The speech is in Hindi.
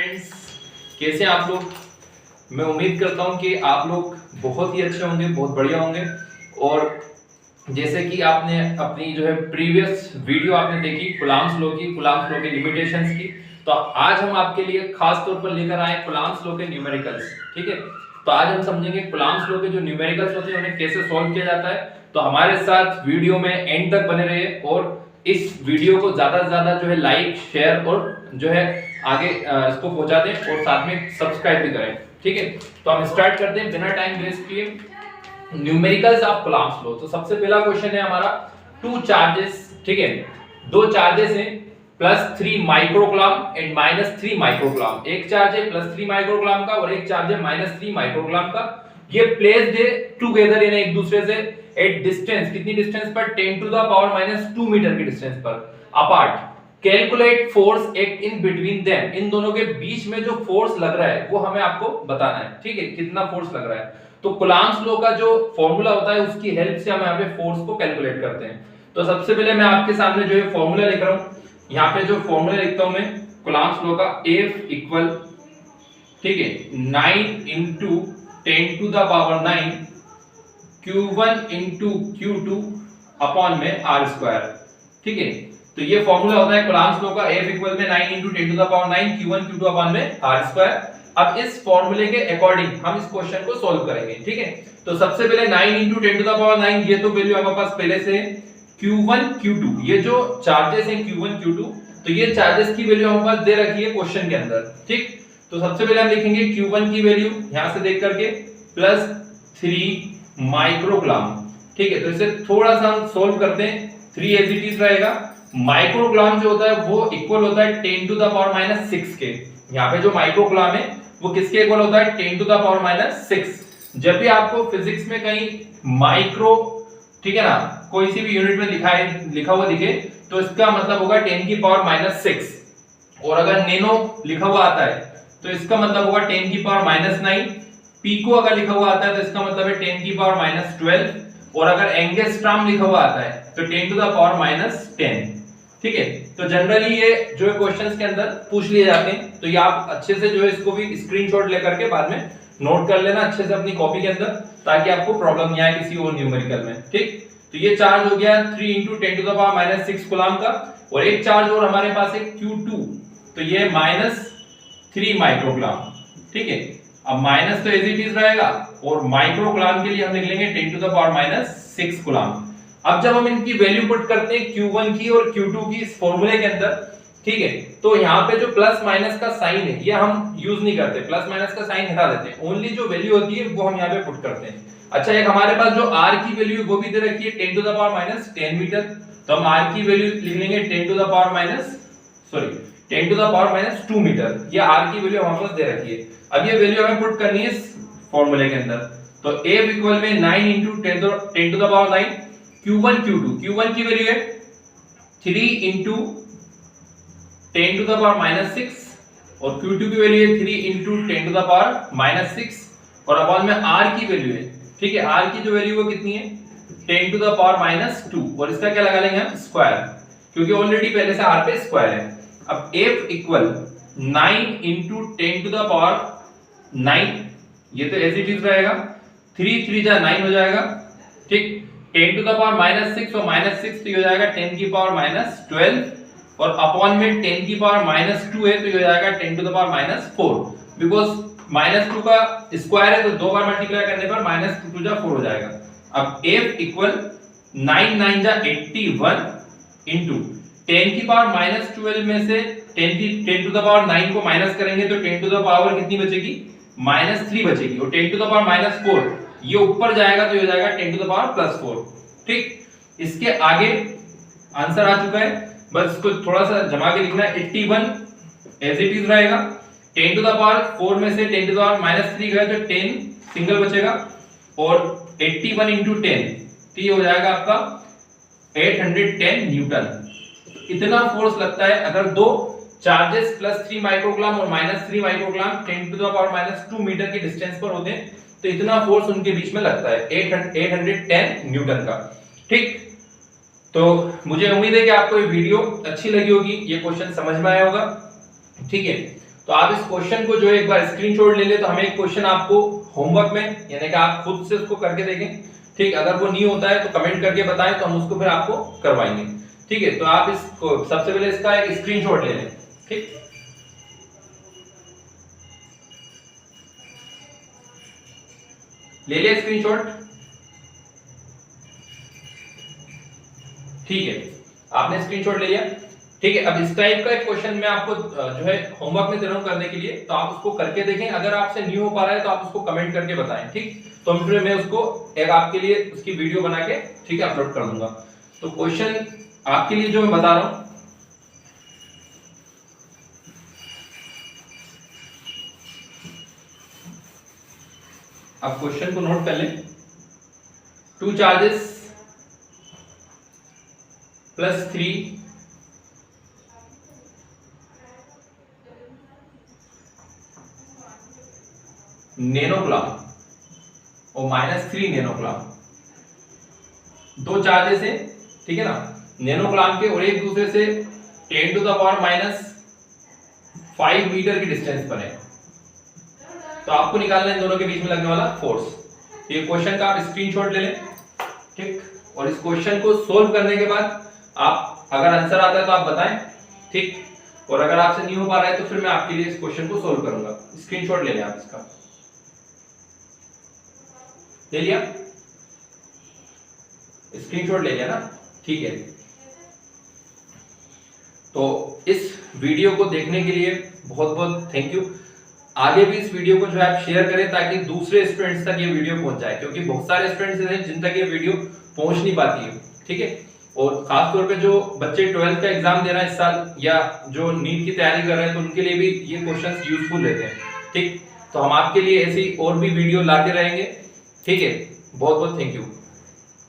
फ्रेंड्स, कैसे हैं आप लोग। मैं उम्मीद करता हूं कि आप लोग बहुत ही अच्छे होंगे, बहुत बढ़िया होंगे। और जैसे कि आपने अपनी जो है प्रीवियस वीडियो आपने देखी कूलाम्स लॉ के लिमिटेशंस की, तो आज हम आपके लिए खास तौर पर लेकर आए कूलाम्स लॉ के न्यूमेरिकल्स। ठीक है, तो आज हम समझेंगे कूलाम्स लॉ के जो न्यूमेरिकल्स होते हैं उन्हें कैसे सॉल्व किया जाता है। तो हमारे साथ वीडियो में एंड तक बने रहिए और इस वीडियो को ज्यादा से ज्यादा जो है लाइक, शेयर और जो है आगे इसको पहुंचा दें और साथ में सब्सक्राइब भी करें। ठीक है, तो हम स्टार्ट करते हैं बिना टाइम वेस्ट किए न्यूमेरिकल्स ऑफ कूलाम्स लॉ। तो सबसे पहला क्वेश्चन है हमारा टू चार्जेस। ठीक है, दो चार्जेस हैं +3 माइक्रोकूलम एंड -3 माइक्रोकूलम। एक चार्ज है +3 माइक्रोकूलम का और एक चार्ज है -3 माइक्रोकूलम का। ये प्लेस्ड है टुगेदर यानी एक दूसरे से एट डिस्टेंस, कितनी डिस्टेंस पर 10⁻⁻² मीटर की डिस्टेंस पर apart. Calculate force act in between them. इन दोनों के बीच में जो फोर्स लग रहा है वो हमें आपको बताना है। ठीक है, कितना फोर्स लग रहा है। तो कूलाम्स लॉ का जो फॉर्मूला होता है उसकी हेल्प से हम यहाँ पे फोर्स को कैलकुलेट करते हैं। तो सबसे पहले मैं आपके सामने जो है फॉर्मूला लिख रहा हूँ। यहाँ पे जो फॉर्मूला लिखता हूँ मैं कूलाम्स लॉ का, F इक्वल, ठीक है, 9 into 10⁻⁹ Q1 into Q2 upon में R²। ठीक है, तो ये फॉर्मूला होता है कूलाम्स लॉ का, F इक्वल में 9 इंटू 10⁻⁹ Q1 Q2 अपॉन में R²। अब इस फॉर्मूले के अकॉर्डिंग हम इस क्वेश्चन को सॉल्व करेंगे। ठीक है, तो सबसे पहले 9 इंटू 10⁻⁹, ये तो वैल्यू हमारे पास पहले से है। Q1 Q2, ये जो चार्जेस हैं Q1 Q2, तो ये चार्जेस की वैल्यू हमारे पास दे रखी है क्वेश्चन के अंदर। ठीक, तो सबसे पहले हम लिखेंगे Q1 की वैल्यू यहां से देख करके +3 माइक्रोकूलम। ठीक है, तो इसे थोड़ा सा हम सोल्व करते हैं। 3 एज इट इज रहेगा। माइक्रोकूलम जो होता है वो इक्वल होता है 10⁻⁻6 के। यहाँ पे जो माइक्रोकूलम है वो किसके इक्वल होता है 10⁻⁶। जब भी आपको फिजिक्स में कहीं माइक्रो, ठीक है ना, कोई सी भी यूनिट में लिखा हुआ दिखे तो इसका मतलब होगा 10⁻⁶। और अगर नैनो लिखा हुआ आता है तो इसका मतलब होगा 10⁻⁹। पीको अगर लिखा हुआ आता है तो इसका मतलब है 10⁻12। और अगर एंगस्ट्रॉम लिखा हुआ आता है तो 10⁻10। ठीक है, तो जनरली ये जो है क्वेश्चंस के अंदर पूछ लिए जाते हैं। तो ये आप अच्छे से जो है इसको भी स्क्रीनशॉट लेकर के बाद में नोट कर लेना अच्छे से अपनी कॉपी के अंदर, ताकि आपको प्रॉब्लम नहीं आए किसी और न्यूमेरिकल में। ठीक, तो ये चार्ज हो गया 3 इंटू 10⁻⁻6 कूलम का। और एक चार्ज और हमारे पास है Q2, तो ये -3 माइक्रोकूलम। ठीक है, अब माइनस तो एज इट इज रहेगा और माइक्रोकूलम के लिए हम लिख लेंगे 10⁻6 कूलम। अब जब हम इनकी वैल्यू पुट करते हैं Q1 की और Q2 की इस फॉर्मूले के अंदर, ठीक है, तो यहाँ पे जो प्लस माइनस का साइन है ये हम यूज नहीं करते, प्लस माइनस का साइन हटा देते हैं। ओनली जो वैल्यू होती है वो हम यहाँ पे पुट करते हैं। अच्छा, एक हमारे पास जो R की वैल्यू वो भी दे रखी है 10⁻10 मीटर, तो हम R की वैल्यू लिख लेंगे 10⁻2 मीटर। ये R की वैल्यू हमारे पास दे रखी है। अब ये वैल्यू हमें पुट करनी है इस फॉर्मूले के अंदर। तो F इक्वल में 9 इंटू 10⁻9 Q1 Q2, Q1 की वैल्यू है 3 इंटू 10⁻6 और Q2 की वैल्यू है 3 इंटू 10⁻6 और अपॉन में R की वैल्यू है, ठीक है, R की जो वैल्यू वो कितनी है 10⁻2 और इसका क्या लगा लेंगे हम स्क्वायर, क्योंकि ऑलरेडी पहले से R पे स्क्वायर है। अब F इक्वल 9 इंटू 10⁻9, ये तो एज इट इज रहेगा, 3 3 जा 9 हो जाएगा। ठीक, 10⁻6 और -6 तो ये हो जाएगा 10⁻12 और अपॉन में 10⁻2 है तो ये हो जाएगा 10⁻4, बिकॉज -2 का स्क्वायर है तो दो बार मल्टीप्लाई करने पर -2 जा 4 हो जाएगा। अब F इक्वल 9 9 जा 81 इंटू 10⁻12 में से 10⁻9 को माइनस करेंगे तो 10⁻ कितनी बचेगी, -3 बचेगी। और 10⁻4 ये ऊपर जाएगा तो ये हो जाएगा 10⁻+4। ठीक, इसके आगे आंसर आ चुका है, बस इसको थोड़ा सा जमा के लिखना है। 81 एज इट इज रहेगा। 10⁻4 में से 10⁻3 गए तो 10 सिंगल बचेगा और 81 इंटू 10 तो ये हो जाएगा आपका 810 न्यूटन। इतना फोर्स लगता है अगर दो चार्जेस +3 माइक्रोकूलम और -3 माइक्रोकूलम 10⁻2 मीटर की डिस्टेंस पर होते हैं, तो इतना फोर्स उनके बीच में लगता है 810 न्यूटन का। ठीक, तो मुझे उम्मीद है कि आपको ये वीडियो अच्छी लगी होगी, ये क्वेश्चन समझ में आया होगा। ठीक है, तो आप इस क्वेश्चन को जो है एक बार स्क्रीनशॉट ले ले, तो हमें एक क्वेश्चन आपको होमवर्क में यानी कि आप खुद से उसको करके देखें, ठीक। अगर वो नहीं होता है तो कमेंट करके बताएं, तो हम उसको फिर आपको करवाएंगे, ठीक है। तो आप इसको सबसे पहले इसका एक स्क्रीनशॉट ले लें, ठीक। ले लिया स्क्रीनशॉट, ठीक है, आपने स्क्रीनशॉट ले लिया, ठीक है। अब इस टाइप का एक क्वेश्चन मैं आपको जो है होमवर्क में दे रहा हूं करने के लिए, तो आप उसको करके देखें। अगर आपसे नहीं हो पा रहा है तो आप उसको कमेंट करके बताएं, ठीक। तो फिर मैं उसको एक आपके लिए उसकी वीडियो बना के, ठीक है, अपलोड कर दूंगा। तो क्वेश्चन आपके लिए जो मैं बता रहा हूं, आप क्वेश्चन को नोट कर लें। 2 चार्जेस +3 नैनोकूलम और -3 नैनोकूलम, 2 चार्जेस है, ठीक है ना, नैनोकूलम के, और एक दूसरे से 10⁻⁵ मीटर की डिस्टेंस पर है। तो आपको निकालना है इन दोनों के बीच में लगने वाला फोर्स। ये क्वेश्चन का आप स्क्रीनशॉट ले लें, ठीक। और इस क्वेश्चन को सोल्व करने के बाद आप अगर आंसर आता है तो आप बताएं, ठीक। और अगर आपसे नहीं हो पा रहा है तो फिर मैं आपके लिए इस क्वेश्चन को सोल्व करूंगा। स्क्रीनशॉट ले लें आप इसका, ले लिया स्क्रीनशॉट, ले लिया ना, ठीक है। तो इस वीडियो को देखने के लिए बहुत बहुत थैंक यू। आगे भी इस वीडियो को जो है आप शेयर करें ताकि दूसरे स्टूडेंट्स तक ये वीडियो पहुंच जाए, क्योंकि बहुत सारे स्टूडेंट्स हैं जिन तक ये वीडियो पहुंच नहीं पाती है, ठीक है। और खास तौर पे जो बच्चे 12th का एग्जाम दे रहे हैं इस साल, या जो नीट की तैयारी कर रहे हैं, तो उनके लिए भी ये क्वेश्चंस यूजफुल रहते हैं, ठीक। तो हम आपके लिए ऐसी और भी वीडियो लाते रहेंगे, ठीक है। बहुत बहुत थैंक यू।